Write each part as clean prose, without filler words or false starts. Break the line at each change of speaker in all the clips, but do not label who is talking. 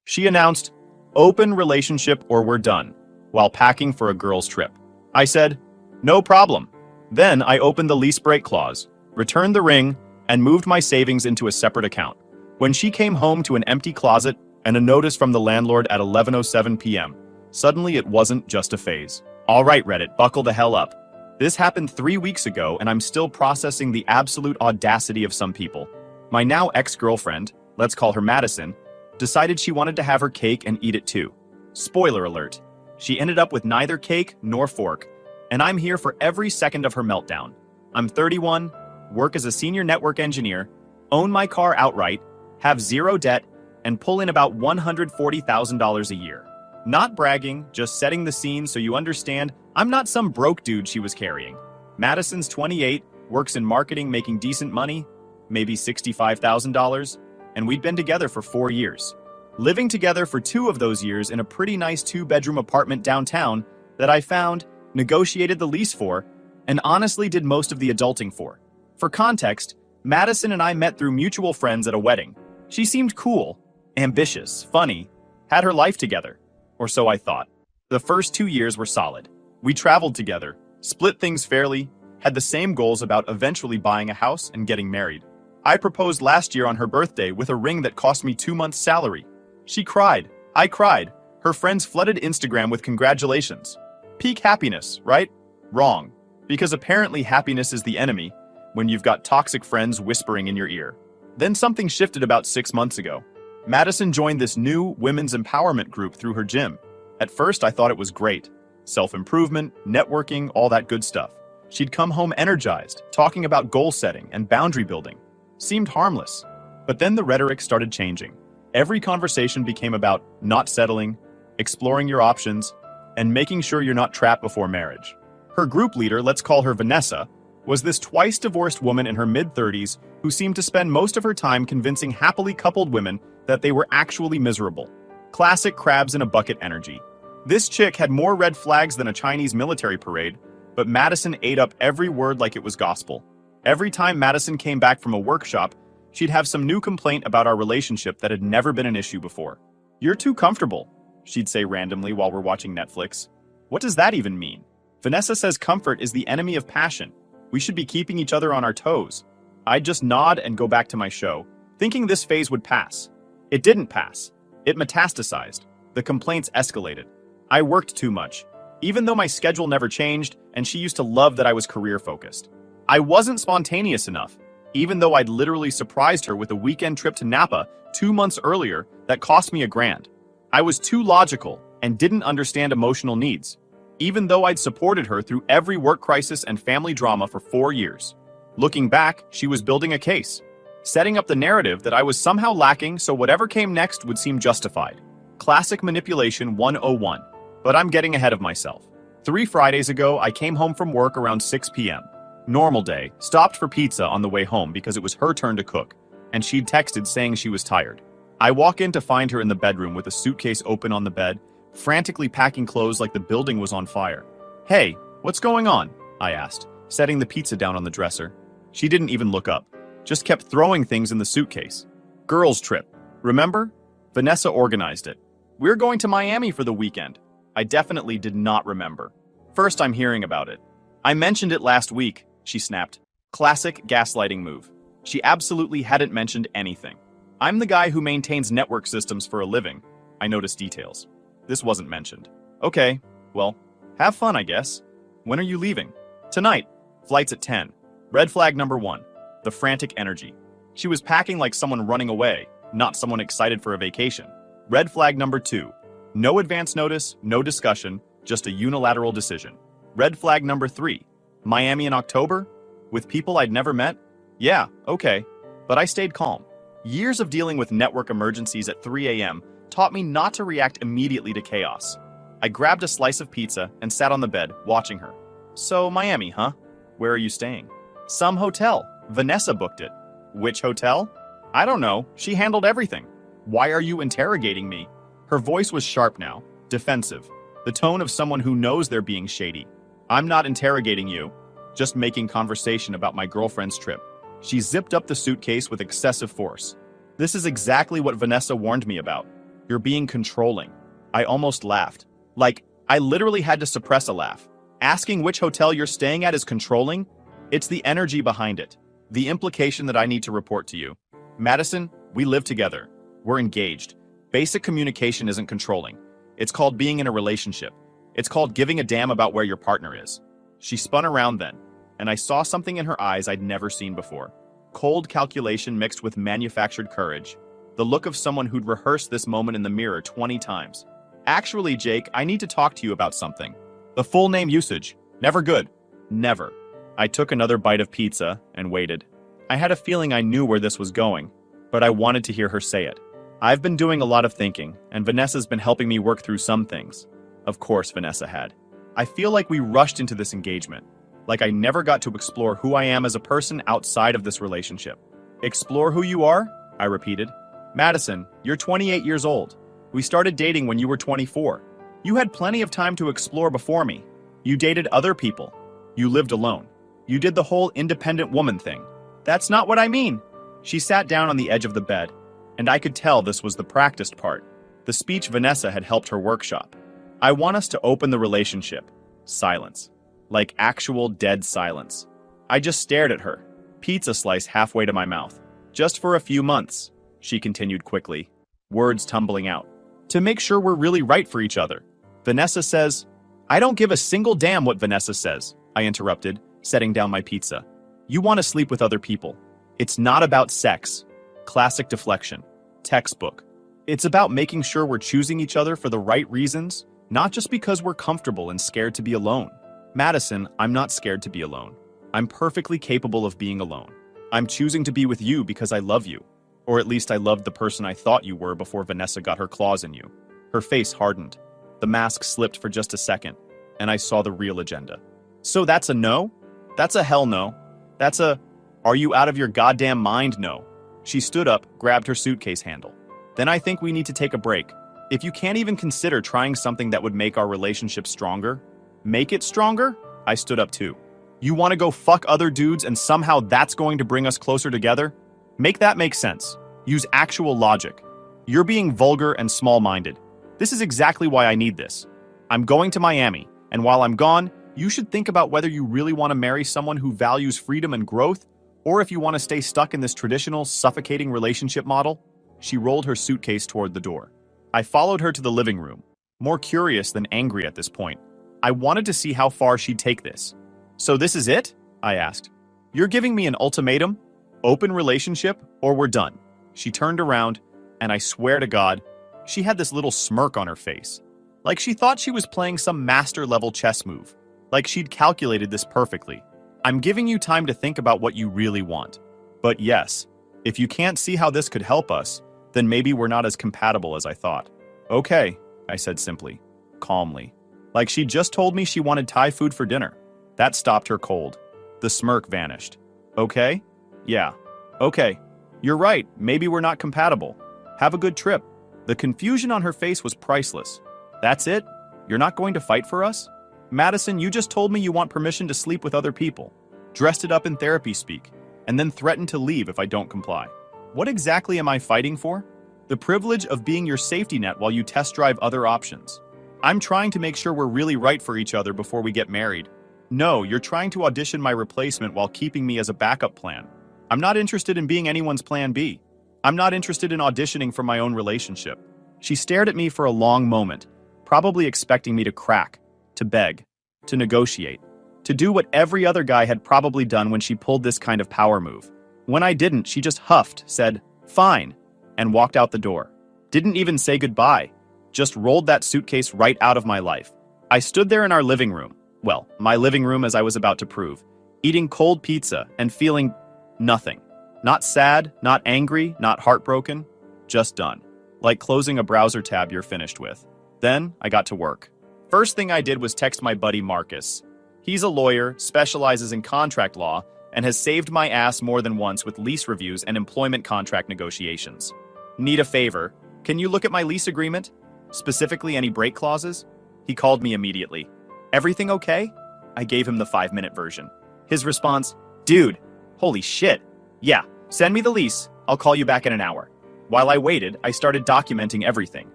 She announced, "Open relationship or we're done," while packing for a girls' trip. I said, "No problem." Then I opened the lease break clause, returned the ring, and moved my savings into a separate account. When she came home to an empty closet and a notice from the landlord at 11:07 p.m., suddenly it wasn't just a phase. All right, Reddit, buckle the hell up. This happened 3 weeks ago, and I'm still processing the absolute audacity of some people. My now ex-girlfriend, let's call her Madison, decided she wanted to have her cake and eat it too. Spoiler alert. She ended up with neither cake nor fork, and I'm here for every second of her meltdown. I'm 31, work as a senior network engineer, own my car outright, have zero debt, and pull in about $140,000 a year. Not bragging, just setting the scene so you understand I'm not some broke dude she was carrying. Madison's 28, works in marketing making decent money, maybe $65,000, and we'd been together for 4 years. Living together for 2 of those years in a pretty nice 2-bedroom apartment downtown that I found, negotiated the lease for, and honestly did most of the adulting for. For context, Madison and I met through mutual friends at a wedding. She seemed cool, ambitious, funny, had her life together, or so I thought. The first 2 years were solid. We traveled together, split things fairly, had the same goals about eventually buying a house and getting married. I proposed last year on her birthday with a ring that cost me 2 months' salary. She cried. I cried. Her friends flooded Instagram with congratulations. Peak happiness, right? Wrong. Because apparently happiness is the enemy when you've got toxic friends whispering in your ear. Then something shifted about 6 months ago. Madison joined this new women's empowerment group through her gym. At first, I thought it was great. Self-improvement, networking, all that good stuff. She'd come home energized, talking about goal setting and boundary building. Seemed harmless. But then the rhetoric started changing. Every conversation became about not settling, exploring your options, and making sure you're not trapped before marriage. Her group leader, let's call her Vanessa, was this twice-divorced woman in her mid-30s who seemed to spend most of her time convincing happily coupled women that they were actually miserable. Classic crabs in a bucket energy. This chick had more red flags than a Chinese military parade, but Madison ate up every word like it was gospel. Every time Madison came back from a workshop, she'd have some new complaint about our relationship that had never been an issue before. "You're too comfortable," she'd say randomly while we're watching Netflix. What does that even mean? Vanessa says comfort is the enemy of passion. We should be keeping each other on our toes. I'd just nod and go back to my show, thinking this phase would pass. It didn't pass. It metastasized. The complaints escalated. I worked too much, even though my schedule never changed, and she used to love that I was career-focused. I wasn't spontaneous enough, even though I'd literally surprised her with a weekend trip to Napa 2 months earlier that cost me $1,000. I was too logical and didn't understand emotional needs, even though I'd supported her through every work crisis and family drama for 4 years. Looking back, she was building a case, setting up the narrative that I was somehow lacking so whatever came next would seem justified. Classic manipulation 101. But I'm getting ahead of myself. 3 Fridays ago, I came home from work around 6 p.m. Normal day, stopped for pizza on the way home because it was her turn to cook, and she'd texted saying she was tired. I walk in to find her in the bedroom with a suitcase open on the bed, frantically packing clothes like the building was on fire. "Hey, what's going on?" I asked, setting the pizza down on the dresser. She didn't even look up, just kept throwing things in the suitcase. "Girls' trip, remember? Vanessa organized it. We're going to Miami for the weekend." I definitely did not remember. First I'm hearing about it. "I mentioned it last week," she snapped. Classic gaslighting move. She absolutely hadn't mentioned anything. I'm the guy who maintains network systems for a living. I noticed details. This wasn't mentioned. "Okay, well, have fun, I guess. When are you leaving?" "Tonight. Flight's at 10. Red flag number 1. The frantic energy. She was packing like someone running away, not someone excited for a vacation. Red flag number 2. No advance notice, no discussion, just a unilateral decision. Red flag number 3. Miami in October? With people I'd never met? Yeah, okay. But I stayed calm. Years of dealing with network emergencies at 3 a.m. taught me not to react immediately to chaos. I grabbed a slice of pizza and sat on the bed, watching her. "So, Miami, huh? Where are you staying?" "Some hotel. Vanessa booked it." "Which hotel?" "I don't know. She handled everything." "Why are you interrogating me?" Her voice was sharp now, defensive, the tone of someone who knows they're being shady. "I'm not interrogating you, just making conversation about my girlfriend's trip." She zipped up the suitcase with excessive force. "This is exactly what Vanessa warned me about. You're being controlling. I almost laughed. Like, I literally had to suppress a laugh. Asking which hotel you're staying at is controlling? It's the energy behind it. The implication that I need to report to you. Madison, we live together. We're engaged. Basic communication isn't controlling. It's called being in a relationship. It's called giving a damn about where your partner is. She spun around then, and I saw something in her eyes I'd never seen before. Cold calculation mixed with manufactured courage. The look of someone who'd rehearsed this moment in the mirror 20 times. Actually, Jake, I need to talk to you about something. The full name usage. Never good. Never. I took another bite of pizza and waited. I had a feeling I knew where this was going, but I wanted to hear her say it. I've been doing a lot of thinking, and Vanessa's been helping me work through some things. Of course, Vanessa had. I feel like we rushed into this engagement. Like I never got to explore who I am as a person outside of this relationship. Explore who you are? I repeated. Madison, you're 28 years old. We started dating when you were 24. You had plenty of time to explore before me. You dated other people. You lived alone. You did the whole independent woman thing. That's not what I mean. She sat down on the edge of the bed, and I could tell this was the practiced part. The speech Vanessa had helped her workshop. I want us to open the relationship. Silence. Like actual dead silence. I just stared at her, pizza slice halfway to my mouth. Just for a few months, she continued quickly, words tumbling out. To make sure we're really right for each other. Vanessa says, I don't give a single damn what Vanessa says, I interrupted, setting down my pizza. You want to sleep with other people. It's not about sex. Classic deflection. Textbook. It's about making sure we're choosing each other for the right reasons, not just because we're comfortable and scared to be alone. Madison, I'm not scared to be alone. I'm perfectly capable of being alone. I'm choosing to be with you because I love you. Or at least I loved the person I thought you were before Vanessa got her claws in you. Her face hardened. The mask slipped for just a second, and I saw the real agenda. So that's a no? That's a hell no. That's a, are you out of your goddamn mind no. She stood up, grabbed her suitcase handle. Then I think we need to take a break. If you can't even consider trying something that would make our relationship stronger, make it stronger? I stood up too. You want to go fuck other dudes and somehow that's going to bring us closer together? Make that make sense. Use actual logic. You're being vulgar and small-minded. This is exactly why I need this. I'm going to Miami, and while I'm gone, you should think about whether you really want to marry someone who values freedom and growth, or if you want to stay stuck in this traditional, suffocating relationship model. She rolled her suitcase toward the door. I followed her to the living room, more curious than angry at this point. I wanted to see how far she'd take this. So this is it? I asked. You're giving me an ultimatum? Open relationship, or we're done. She turned around, and I swear to God, she had this little smirk on her face. Like she thought she was playing some master-level chess move. Like she'd calculated this perfectly. I'm giving you time to think about what you really want. But yes, if you can't see how this could help us, then maybe we're not as compatible as I thought. Okay, I said simply, calmly. Like she just told me she wanted Thai food for dinner. That stopped her cold. The smirk vanished. Okay? Yeah. Okay. You're right, maybe we're not compatible. Have a good trip. The confusion on her face was priceless. That's it? You're not going to fight for us? Madison, you just told me you want permission to sleep with other people, dressed it up in therapy speak, and then threatened to leave if I don't comply. What exactly am I fighting for? The privilege of being your safety net while you test drive other options. I'm trying to make sure we're really right for each other before we get married. No, you're trying to audition my replacement while keeping me as a backup plan. I'm not interested in being anyone's plan B. I'm not interested in auditioning for my own relationship. She stared at me for a long moment, probably expecting me to crack, to beg, to negotiate, to do what every other guy had probably done when she pulled this kind of power move. When I didn't, she just huffed, said, fine, and walked out the door. Didn't even say goodbye, just rolled that suitcase right out of my life. I stood there in our living room, well, my living room as I was about to prove, eating cold pizza and feeling nothing. Not sad, not angry, not heartbroken, just done. Like closing a browser tab you're finished with. Then I got to work. First thing I did was text my buddy Marcus. He's a lawyer, specializes in contract law, and has saved my ass more than once with lease reviews and employment contract negotiations. Need a favor. Can you look at my lease agreement? Specifically any break clauses? He called me immediately. Everything okay? I gave him the 5-minute version. His response, dude, holy shit. Yeah, send me the lease. I'll call you back in an hour. While I waited, I started documenting everything.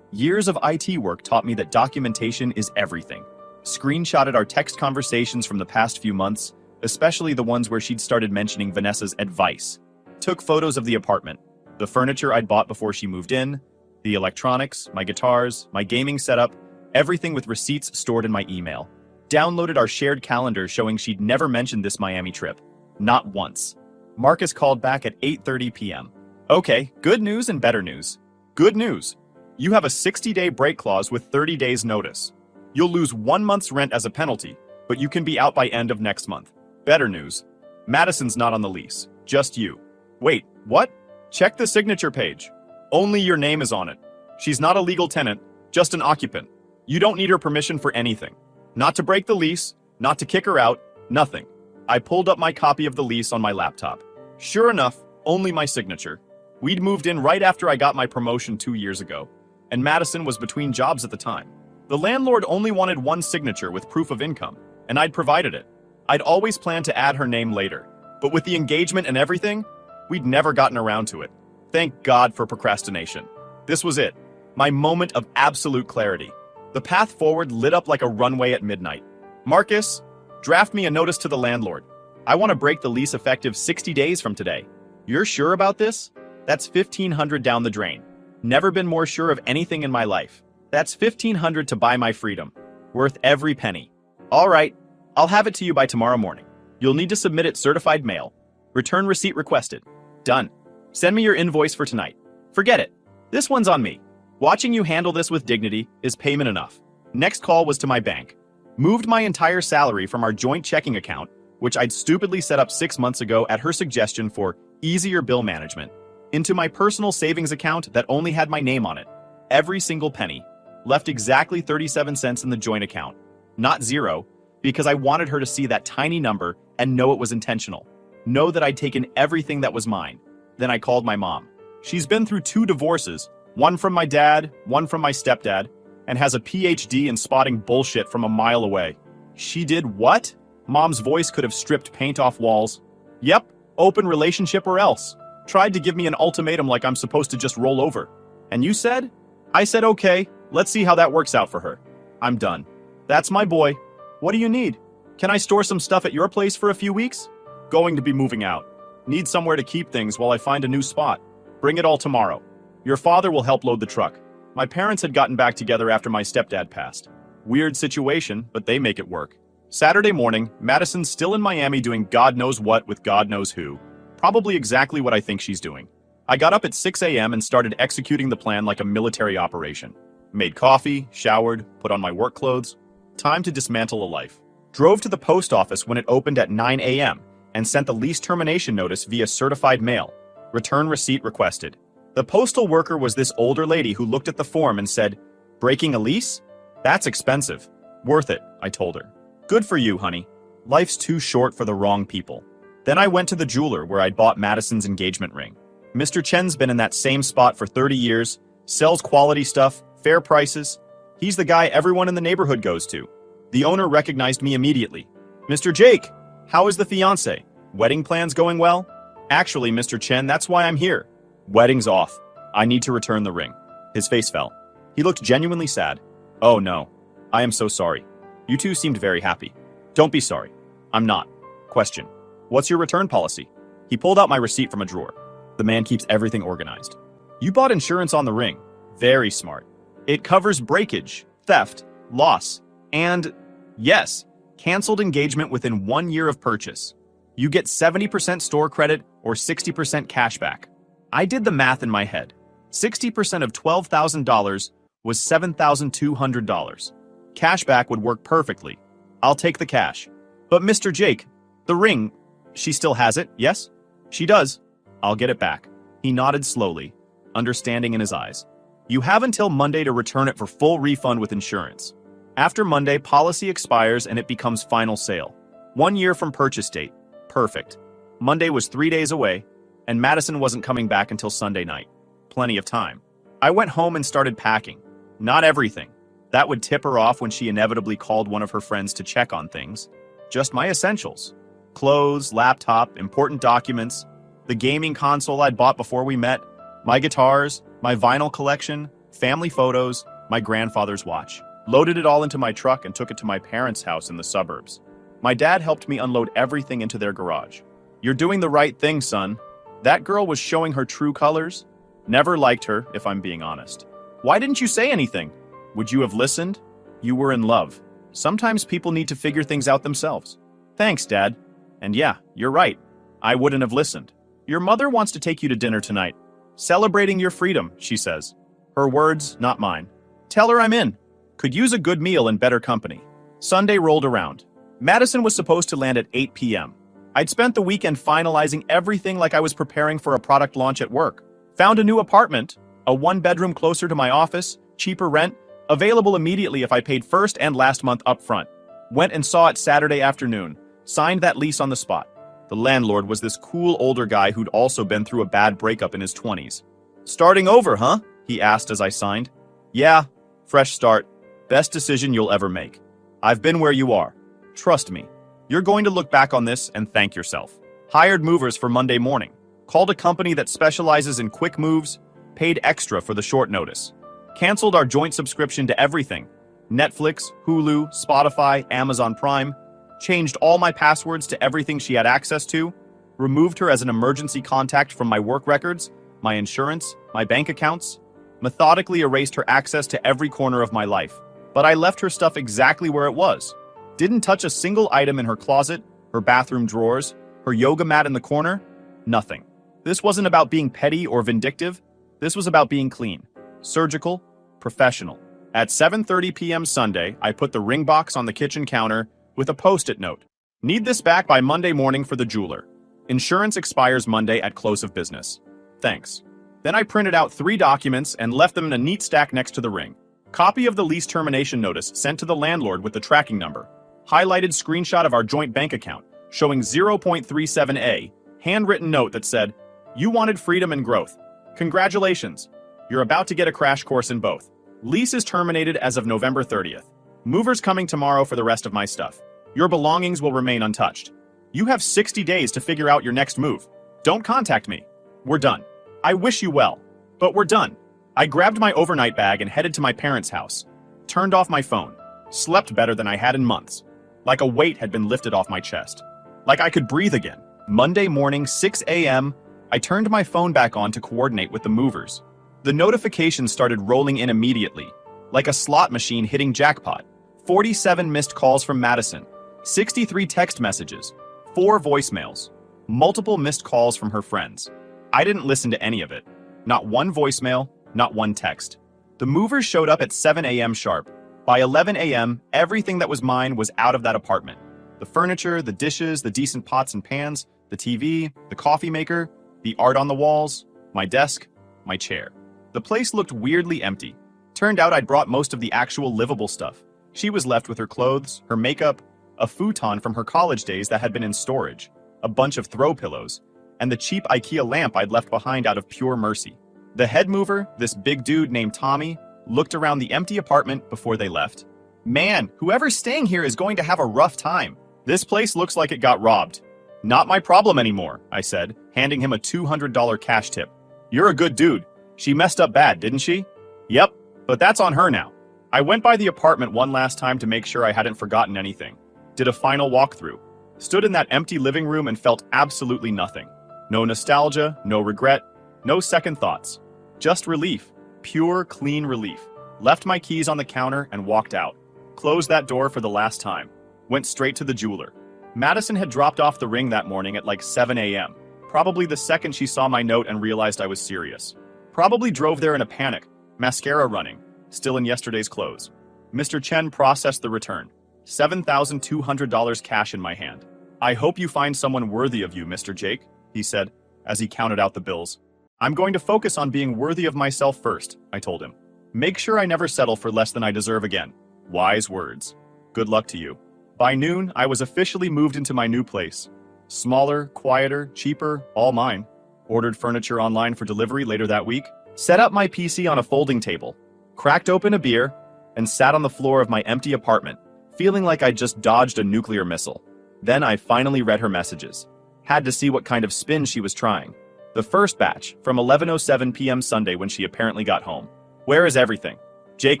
Years of IT work taught me that documentation is everything. Screenshotted our text conversations from the past few months, especially the ones where she'd started mentioning Vanessa's advice. Took photos of the apartment, the furniture I'd bought before she moved in, the electronics, my guitars, my gaming setup, everything with receipts stored in my email. Downloaded our shared calendar showing she'd never mentioned this Miami trip. Not once. Marcus called back at 8:30 p.m. Okay, good news and better news. Good news. You have a 60-day break clause with 30 days notice. You'll lose 1 month's rent as a penalty, but you can be out by end of next month. Better news. Madison's not on the lease. Just you. Wait, what? Check the signature page. Only your name is on it. She's not a legal tenant, just an occupant. You don't need her permission for anything. Not to break the lease, not to kick her out, nothing. I pulled up my copy of the lease on my laptop. Sure enough, only my signature. We'd moved in right after I got my promotion 2 years ago, and Madison was between jobs at the time. The landlord only wanted one signature with proof of income, and I'd provided it. I'd always planned to add her name later, but with the engagement and everything, we'd never gotten around to it. Thank God for procrastination. This was it, my moment of absolute clarity. The path forward lit up like a runway at midnight. Marcus, draft me a notice to the landlord. I want to break the lease effective 60 days from today. You're sure about this? That's $1,500 down the drain. Never been more sure of anything in my life. That's $1,500 to buy my freedom. Worth every penny. All right, I'll have it to you by tomorrow morning. You'll need to submit it certified mail. Return receipt requested. Done. Send me your invoice for tonight. Forget it. This one's on me. Watching you handle this with dignity is payment enough. Next call was to my bank. Moved my entire salary from our joint checking account, which I'd stupidly set up 6 months ago at her suggestion for easier bill management, into my personal savings account that only had my name on it. Every single penny. Left exactly 37 cents in the joint account. Not zero, because I wanted her to see that tiny number and know it was intentional. Know that I'd taken everything that was mine. Then I called my mom. She's been through 2 divorces, one from my dad, one from my stepdad, and has a PhD in spotting bullshit from a mile away. She did what? Mom's voice could have stripped paint off walls. Yep, open relationship or else. Tried to give me an ultimatum like I'm supposed to just roll over. And you said? I said okay, let's see how that works out for her. I'm done. That's my boy. What do you need? Can I store some stuff at your place for a few weeks? Going to be moving out. Need somewhere to keep things while I find a new spot. Bring it all tomorrow. Your father will help load the truck. My parents had gotten back together after my stepdad passed. Weird situation, but they make it work. Saturday morning, Madison's still in Miami doing God knows what with God knows who. Probably exactly what I think she's doing. I got up at 6 a.m. and started executing the plan like a military operation. Made coffee, showered, put on my work clothes. Time to dismantle a life. Drove to the post office when it opened at 9 a.m. and sent the lease termination notice via certified mail. Return receipt requested. The postal worker was this older lady who looked at the form and said, "Breaking a lease? That's expensive." "Worth it," I told her. "Good for you, honey. Life's too short for the wrong people." Then I went to the jeweler where I'd bought Madison's engagement ring. Mr. Chen's been in that same spot for 30 years, sells quality stuff, fair prices. He's the guy everyone in the neighborhood goes to. The owner recognized me immediately. "Mr. Jake, how is the fiancé? Wedding plans going well?" "Actually, Mr. Chen, that's why I'm here. Wedding's off. I need to return the ring." His face fell. He looked genuinely sad. "Oh no. I am so sorry. You two seemed very happy." "Don't be sorry. I'm not." Question. "What's your return policy?" He pulled out my receipt from a drawer. The man keeps everything organized. "You bought insurance on the ring. Very smart. It covers breakage, theft, loss, and, yes, canceled engagement within 1 year of purchase. You get 70% store credit or 60% cash back." I did the math in my head. 60% of $12,000 was $7,200. Cashback would work perfectly. I'll take the cash. "But Mr. Jake, the ring, she still has it, yes?" "She does." "I'll get it back." He nodded slowly, understanding in his eyes. "You have until Monday to return it for full refund with insurance. After Monday, policy expires and it becomes final sale. 1 year from purchase date. Perfect." Monday was 3 days away, and Madison wasn't coming back until Sunday night. Plenty of time. I went home and started packing. Not everything. That would tip her off when she inevitably called one of her friends to check on things. Just my essentials. Clothes, laptop, important documents, the gaming console I'd bought before we met, my guitars, my vinyl collection, family photos, my grandfather's watch. Loaded it all into my truck and took it to my parents' house in the suburbs. My dad helped me unload everything into their garage. You're doing the right thing, son. That girl was showing her true colors. Never liked her, if I'm being honest. Why didn't you say anything? Would you have listened? You were in love. Sometimes people need to figure things out themselves. Thanks, Dad. And yeah, you're right. I wouldn't have listened. Your mother wants to take you to dinner tonight. Celebrating your freedom, she says. Her words, not mine. Tell her I'm in. Could use a good meal and better company. Sunday rolled around. Madison was supposed to land at 8 p.m. I'd spent the weekend finalizing everything like I was preparing for a product launch at work. Found a new apartment, a one-bedroom closer to my office, cheaper rent, available immediately if I paid first and last month up front. Went and saw it Saturday afternoon. Signed that lease on the spot. The landlord was this cool older guy who'd also been through a bad breakup in his 20s. Starting over, huh? He asked as I signed. Yeah, fresh start. Best decision you'll ever make. I've been where you are. Trust me. You're going to look back on this and thank yourself. Hired movers for Monday morning. Called a company that specializes in quick moves. Paid extra for the short notice. Canceled our joint subscription to everything. Netflix, Hulu, Spotify, Amazon Prime. Changed all my passwords to everything she had access to. Removed her as an emergency contact from my work records, my insurance, my bank accounts. Methodically erased her access to every corner of my life. But I left her stuff exactly where it was. Didn't touch a single item in her closet, her bathroom drawers, her yoga mat in the corner. Nothing. This wasn't about being petty or vindictive. This was about being clean, surgical, professional. At 7:30 p.m. Sunday, I put the ring box on the kitchen counter with a post-it note. Need this back by Monday morning for the jeweler. Insurance expires Monday at close of business. Thanks. Then I printed out 3 documents and left them in a neat stack next to the ring. Copy of the lease termination notice sent to the landlord with the tracking number. Highlighted screenshot of our joint bank account showing 0.37A, handwritten note that said, "You wanted freedom and growth. Congratulations. You're about to get a crash course in both. Lease is terminated as of November 30th. Movers coming tomorrow for the rest of my stuff. Your belongings will remain untouched. You have 60 days to figure out your next move. Don't contact me. We're done. I wish you well, but we're done." I grabbed my overnight bag and headed to my parents' house. Turned off my phone. Slept better than I had in months. Like a weight had been lifted off my chest. Like I could breathe again. Monday morning, 6 a.m., I turned my phone back on to coordinate with the movers. The notifications started rolling in immediately, like a slot machine hitting jackpot. 47 missed calls from Madison, 63 text messages, 4 voicemails, multiple missed calls from her friends. I didn't listen to any of it. Not one voicemail, not one text. The movers showed up at 7 a.m. sharp. By 11 a.m., everything that was mine was out of that apartment. The furniture, the dishes, the decent pots and pans, the TV, the coffee maker, the art on the walls, my desk, my chair. The place looked weirdly empty. Turned out I'd brought most of the actual livable stuff. She was left with her clothes, her makeup, a futon from her college days that had been in storage, a bunch of throw pillows, and the cheap IKEA lamp I'd left behind out of pure mercy. The head mover, this big dude named Tommy, looked around the empty apartment before they left. "Man, whoever's staying here is going to have a rough time. This place looks like it got robbed." "Not my problem anymore," I said, handing him a $200 cash tip. "You're a good dude. She messed up bad, didn't she?" "Yep, but that's on her now." I went by the apartment one last time to make sure I hadn't forgotten anything. Did a final walkthrough. Stood in that empty living room and felt absolutely nothing. No nostalgia, no regret, no second thoughts. Just relief. Pure, clean relief. Left my keys on the counter and walked out. Closed that door for the last time. Went straight to the jeweler. Madison had dropped off the ring that morning at like 7 a.m. Probably the second she saw my note and realized I was serious. Probably drove there in a panic, mascara running, still in yesterday's clothes. Mr. Chen processed the return. $7,200 cash in my hand. "I hope you find someone worthy of you, Mr. Jake," he said, as he counted out the bills. "I'm going to focus on being worthy of myself first," I told him. "Make sure I never settle for less than I deserve again." Wise words. Good luck to you. By noon, I was officially moved into my new place. Smaller, quieter, cheaper, all mine. Ordered furniture online for delivery later that week. Set up my PC on a folding table. Cracked open a beer, and sat on the floor of my empty apartment, feeling like I'd just dodged a nuclear missile. Then I finally read her messages. Had to see what kind of spin she was trying. The first batch, from 11:07 p.m. Sunday when she apparently got home, Where is everything? Jake,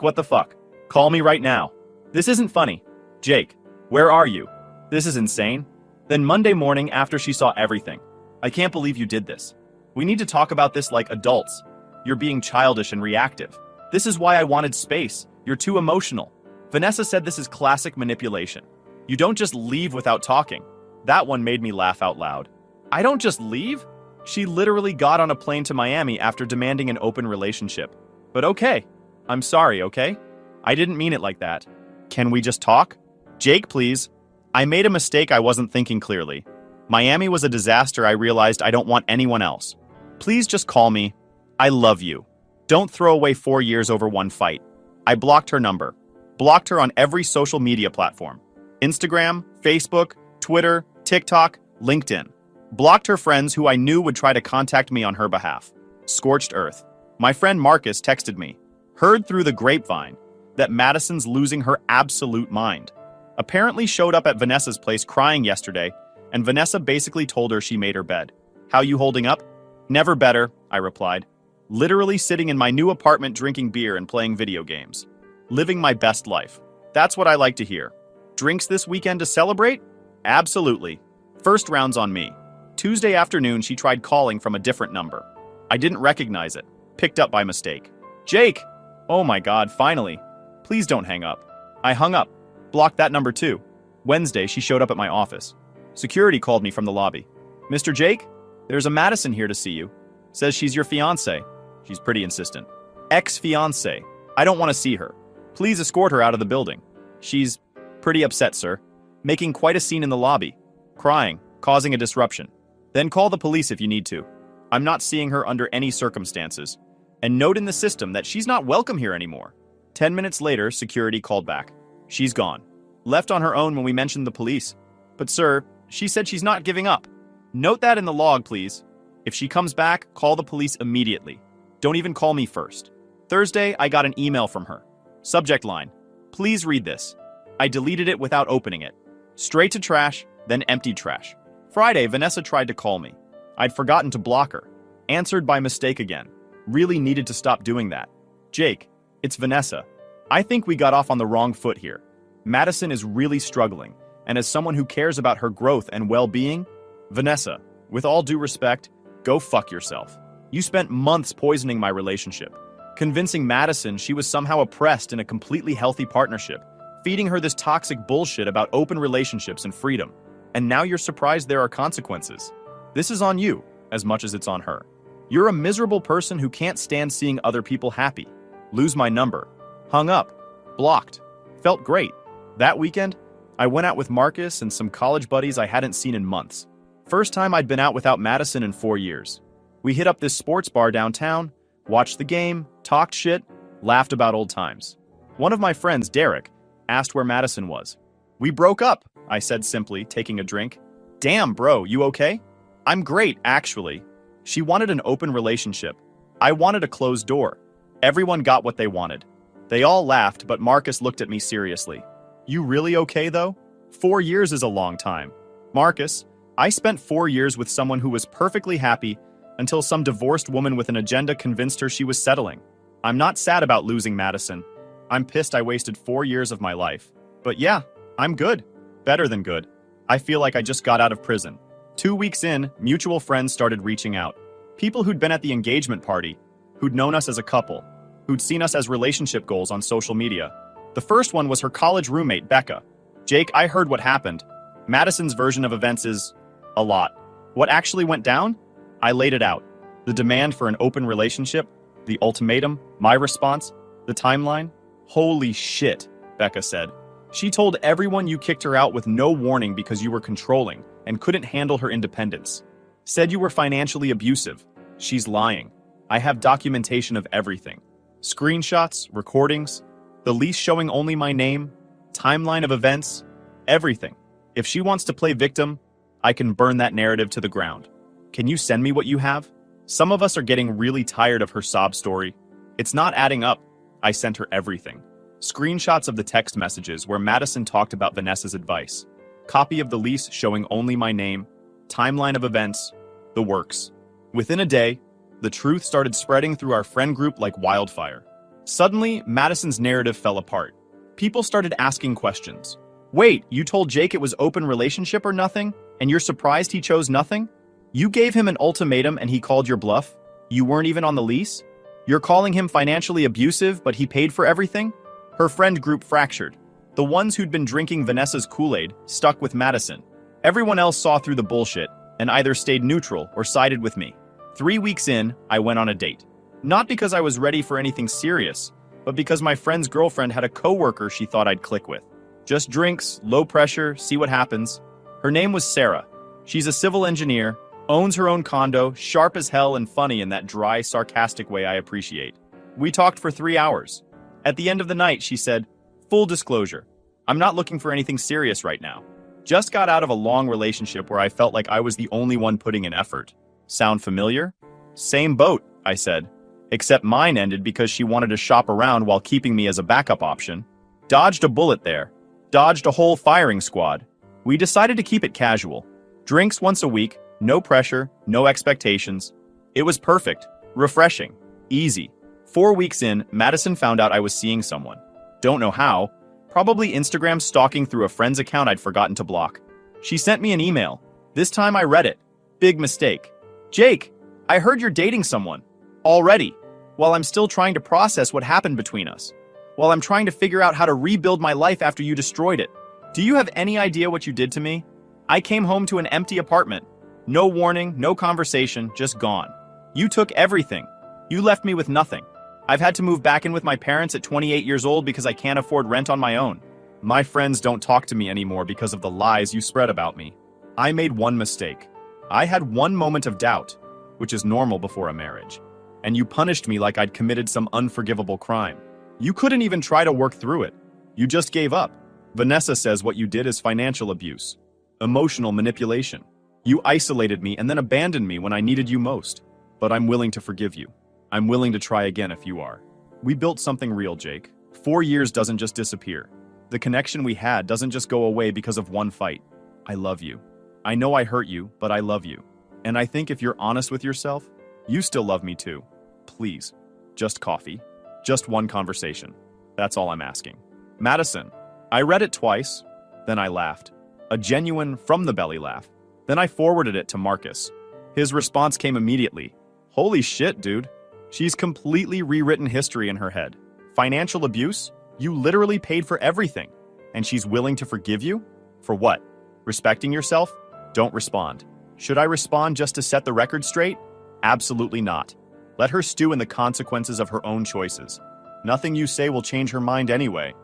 what the fuck? Call me right now. This isn't funny. Jake, where are you? This is insane. Then Monday morning after she saw everything. I can't believe you did this. We need to talk about this like adults. You're being childish and reactive. This is why I wanted space. You're too emotional. Vanessa said this is classic manipulation. You don't just leave without talking. That one made me laugh out loud. I don't just leave? She literally got on a plane to Miami after demanding an open relationship. But okay. I'm sorry, okay? I didn't mean it like that. Can we just talk? Jake, please. I made a mistake. I wasn't thinking clearly. Miami was a disaster. I realized I don't want anyone else. Please just call me. I love you. Don't throw away 4 years over one fight. I blocked her number. Blocked her on every social media platform. Instagram, Facebook, Twitter, TikTok, LinkedIn. Blocked her friends who I knew would try to contact me on her behalf. Scorched earth. My friend Marcus texted me. Heard through the grapevine that Madison's losing her absolute mind. Apparently showed up at Vanessa's place crying yesterday, and Vanessa basically told her she made her bed. How you holding up? Never better, I replied. Literally sitting in my new apartment drinking beer and playing video games. Living my best life. That's what I like to hear. Drinks this weekend to celebrate? Absolutely. First round's on me. Tuesday afternoon, she tried calling from a different number. I didn't recognize it. Picked up by mistake. Jake! Oh my God, finally. Please don't hang up. I hung up. Blocked that number too. Wednesday, she showed up at my office. Security called me from the lobby. Mr. Jake, there's a Madison here to see you. Says she's your fiancé. She's pretty insistent. Ex-fiancé. I don't want to see her. Please escort her out of the building. She's pretty upset, sir. Making quite a scene in the lobby. Crying, causing a disruption. Then call the police if you need to. I'm not seeing her under any circumstances. And note in the system that she's not welcome here anymore. 10 minutes later, security called back. She's gone. Left on her own when we mentioned the police. But sir, she said she's not giving up. Note that in the log, please. If she comes back, call the police immediately. Don't even call me first. Thursday, I got an email from her. Subject line, please read this. I deleted it without opening it. Straight to trash, then emptied trash. Friday, Vanessa tried to call me. I'd forgotten to block her. Answered by mistake again. Really needed to stop doing that. Jake, it's Vanessa. I think we got off on the wrong foot here. Madison is really struggling, and as someone who cares about her growth and well-being, Vanessa, with all due respect, go fuck yourself. You spent months poisoning my relationship, convincing Madison she was somehow oppressed in a completely healthy partnership, feeding her this toxic bullshit about open relationships and freedom. And now you're surprised there are consequences. This is on you, as much as it's on her. You're a miserable person who can't stand seeing other people happy. Lose my number. Hung up. Blocked. Felt great. That weekend, I went out with Marcus and some college buddies I hadn't seen in months. First time I'd been out without Madison in 4 years. We hit up this sports bar downtown, watched the game, talked shit, laughed about old times. One of my friends, Derek, asked where Madison was. We broke up, I said simply, taking a drink. Damn, bro, you okay? I'm great, actually. She wanted an open relationship. I wanted a closed door. Everyone got what they wanted. They all laughed, but Marcus looked at me seriously. You really okay, though? 4 years is a long time. Marcus, I spent 4 years with someone who was perfectly happy until some divorced woman with an agenda convinced her she was settling. I'm not sad about losing Madison. I'm pissed I wasted 4 years of my life. But yeah, I'm good. Better than good. I feel like I just got out of prison. 2 weeks in, mutual friends started reaching out. People who'd been at the engagement party, who'd known us as a couple, who'd seen us as relationship goals on social media. The first one was her college roommate, Becca. Jake, I heard what happened. Madison's version of events is a lot. What actually went down? I laid it out. The demand for an open relationship, the ultimatum, my response, the timeline. Holy shit, Becca said. She told everyone you kicked her out with no warning because you were controlling and couldn't handle her independence. Said you were financially abusive. She's lying. I have documentation of everything. Screenshots, recordings, the lease showing only my name, timeline of events, everything. If she wants to play victim, I can burn that narrative to the ground. Can you send me what you have? Some of us are getting really tired of her sob story. It's not adding up. I sent her everything. Screenshots of the text messages where Madison talked about Vanessa's advice. Copy of the lease showing only my name, timeline of events, the works. Within a day, the truth started spreading through our friend group like wildfire. Suddenly, Madison's narrative fell apart. People started asking questions. Wait, you told Jake it was open relationship or nothing? And you're surprised he chose nothing? You gave him an ultimatum and he called your bluff? You weren't even on the lease? You're calling him financially abusive, but he paid for everything? Her friend group fractured. The ones who'd been drinking Vanessa's Kool-Aid stuck with Madison. Everyone else saw through the bullshit and either stayed neutral or sided with me. 3 weeks in, I went on a date. Not because I was ready for anything serious, but because my friend's girlfriend had a coworker she thought I'd click with. Just drinks, low pressure, see what happens. Her name was Sarah. She's a civil engineer, owns her own condo, sharp as hell and funny in that dry, sarcastic way I appreciate. We talked for 3 hours. At the end of the night, she said, "Full disclosure, I'm not looking for anything serious right now. Just got out of a long relationship where I felt like I was the only one putting in effort." Sound familiar? Same boat, I said. Except mine ended because she wanted to shop around while keeping me as a backup option. Dodged a bullet there. Dodged a whole firing squad. We decided to keep it casual. Drinks once a week, no pressure, no expectations. It was perfect, refreshing, easy. 4 weeks in, Madison found out I was seeing someone. Don't know how. Probably Instagram stalking through a friend's account I'd forgotten to block. She sent me an email. This time I read it. Big mistake. "Jake, I heard you're dating someone. Already. While I'm still trying to process what happened between us. While I'm trying to figure out how to rebuild my life after you destroyed it. Do you have any idea what you did to me? I came home to an empty apartment. No warning, no conversation, just gone. You took everything. You left me with nothing. I've had to move back in with my parents at 28 years old because I can't afford rent on my own. My friends don't talk to me anymore because of the lies you spread about me. I made one mistake. I had one moment of doubt, which is normal before a marriage. And you punished me like I'd committed some unforgivable crime. You couldn't even try to work through it. You just gave up. Vanessa says what you did is financial abuse, emotional manipulation. You isolated me and then abandoned me when I needed you most. But I'm willing to forgive you. I'm willing to try again if you are. We built something real, Jake. 4 years doesn't just disappear. The connection we had doesn't just go away because of one fight. I love you. I know I hurt you, but I love you. And I think if you're honest with yourself, you still love me too. Please, just coffee. Just one conversation. That's all I'm asking. Madison. I read it twice, then I laughed. A genuine from-the-belly laugh. Then I forwarded it to Marcus. His response came immediately. Holy shit, dude. She's completely rewritten history in her head. Financial abuse? You literally paid for everything. And she's willing to forgive you? For what? Respecting yourself? Don't respond. Should I respond just to set the record straight? Absolutely not. Let her stew in the consequences of her own choices. Nothing you say will change her mind anyway.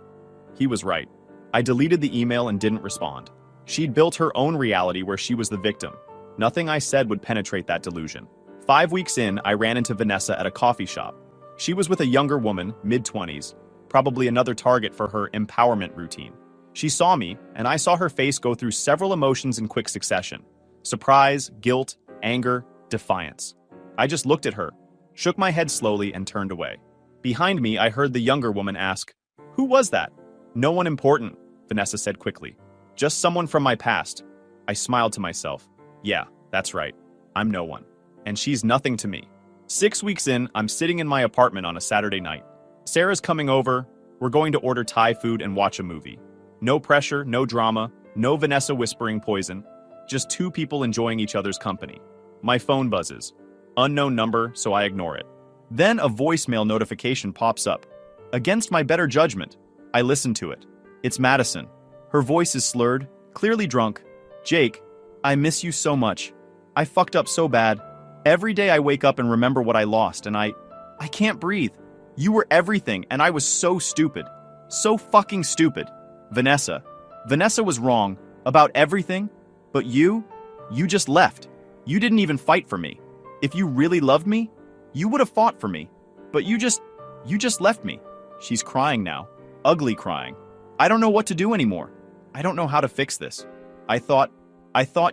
He was right. I deleted the email and didn't respond. She'd built her own reality where she was the victim. Nothing I said would penetrate that delusion. 5 weeks in, I ran into Vanessa at a coffee shop. She was with a younger woman, mid-20s, probably another target for her empowerment routine. She saw me, and I saw her face go through several emotions in quick succession. Surprise, guilt, anger, defiance. I just looked at her, shook my head slowly, and turned away. Behind me, I heard the younger woman ask, "Who was that?" "No one important," Vanessa said quickly. "Just someone from my past." I smiled to myself. Yeah, that's right. I'm no one. And she's nothing to me. 6 weeks in, I'm sitting in my apartment on a Saturday night. Sarah's coming over. We're going to order Thai food and watch a movie. No pressure, no drama, no Vanessa whispering poison. Just two people enjoying each other's company. My phone buzzes. Unknown number, so I ignore it. Then a voicemail notification pops up. Against my better judgment, I listen to it. It's Madison. Her voice is slurred, clearly drunk. "Jake, I miss you so much. I fucked up so bad. Every day I wake up and remember what I lost, and I can't breathe. You were everything, and I was so stupid. So fucking stupid. Vanessa. Vanessa was wrong about everything, but you just left. You didn't even fight for me. If you really loved me, you would have fought for me. But you just left me." She's crying now. Ugly crying. "I don't know what to do anymore. I don't know how to fix this. I thought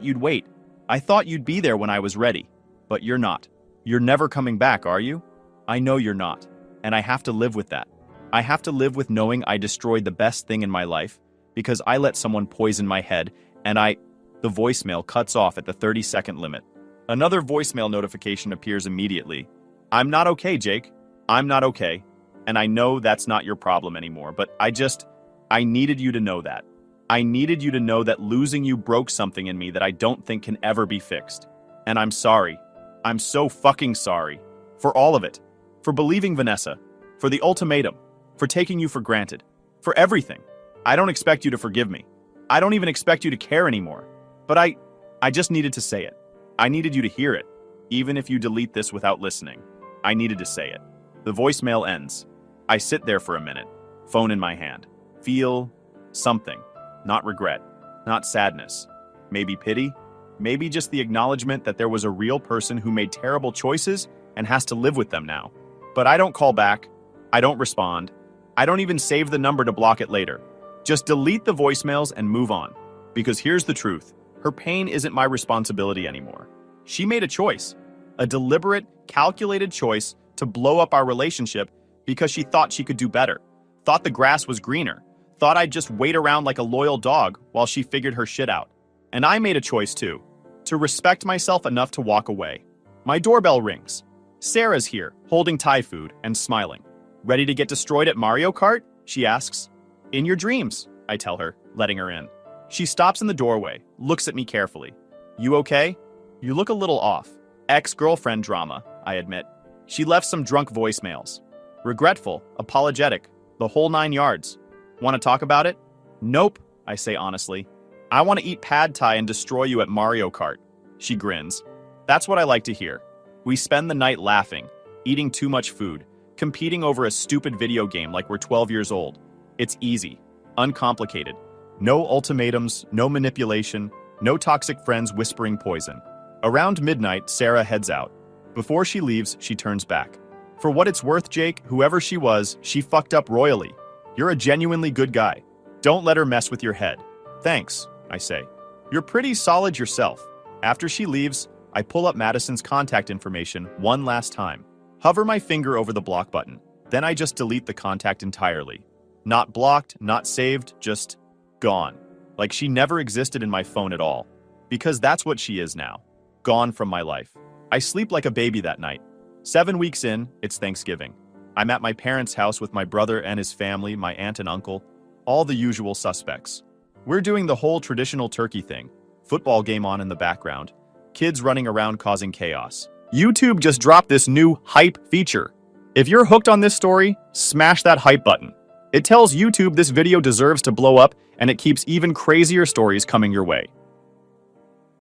you'd wait. I thought you'd be there when I was ready. But you're not. You're never coming back, are you? I know you're not. And I have to live with that. I have to live with knowing I destroyed the best thing in my life because I let someone poison my head and The voicemail cuts off at the 30-second limit. Another voicemail notification appears immediately. "I'm not okay, Jake. I'm not okay. And I know that's not your problem anymore, but I needed you to know that. I needed you to know that losing you broke something in me that I don't think can ever be fixed. And I'm sorry. I'm so fucking sorry. For all of it. For believing Vanessa. For the ultimatum. For taking you for granted. For everything. I don't expect you to forgive me. I don't even expect you to care anymore. But I just needed to say it. I needed you to hear it. Even if you delete this without listening. I needed to say it. The voicemail ends. I sit there for a minute. Phone in my hand. Feel something. Not regret. Not sadness. Maybe pity. Maybe just the acknowledgement that there was a real person who made terrible choices and has to live with them now. But I don't call back. I don't respond. I don't even save the number to block it later. Just delete the voicemails and move on. Because here's the truth. Her pain isn't my responsibility anymore. She made a choice. A deliberate, calculated choice to blow up our relationship because she thought she could do better. Thought the grass was greener. Thought I'd just wait around like a loyal dog while she figured her shit out. And I made a choice too. To respect myself enough to walk away. My doorbell rings. Sarah's here, holding Thai food and smiling. Ready to get destroyed at Mario Kart? She asks. In your dreams, I tell her, letting her in. She stops in the doorway, looks at me carefully. You okay? You look a little off. Ex-girlfriend drama, I admit. She left some drunk voicemails. Regretful, apologetic, the whole 9 yards. Want to talk about it? Nope, I say honestly. I want to eat pad thai and destroy you at Mario Kart. She grins. That's what I like to hear. We spend the night laughing, eating too much food, competing over a stupid video game like we're 12 years old. It's easy, uncomplicated. No ultimatums, no manipulation, no toxic friends whispering poison. Around midnight, Sarah heads out. Before she leaves, she turns back. For what it's worth, Jake, whoever she was, she fucked up royally. You're a genuinely good guy. Don't let her mess with your head. Thanks, I say. You're pretty solid yourself. After she leaves, I pull up Madison's contact information one last time. Hover my finger over the block button. Then I just delete the contact entirely. Not blocked, not saved, just gone. Like she never existed in my phone at all. Because that's what she is now. Gone from my life. I sleep like a baby that night. 7 weeks in, it's Thanksgiving. I'm at my parents' house with my brother and his family, my aunt and uncle, all the usual suspects. We're doing the whole traditional turkey thing. Football game on in the background. Kids running around causing chaos. YouTube just dropped this new hype feature. If you're hooked on this story, smash that hype button. It tells YouTube this video deserves to blow up and it keeps even crazier stories coming your way.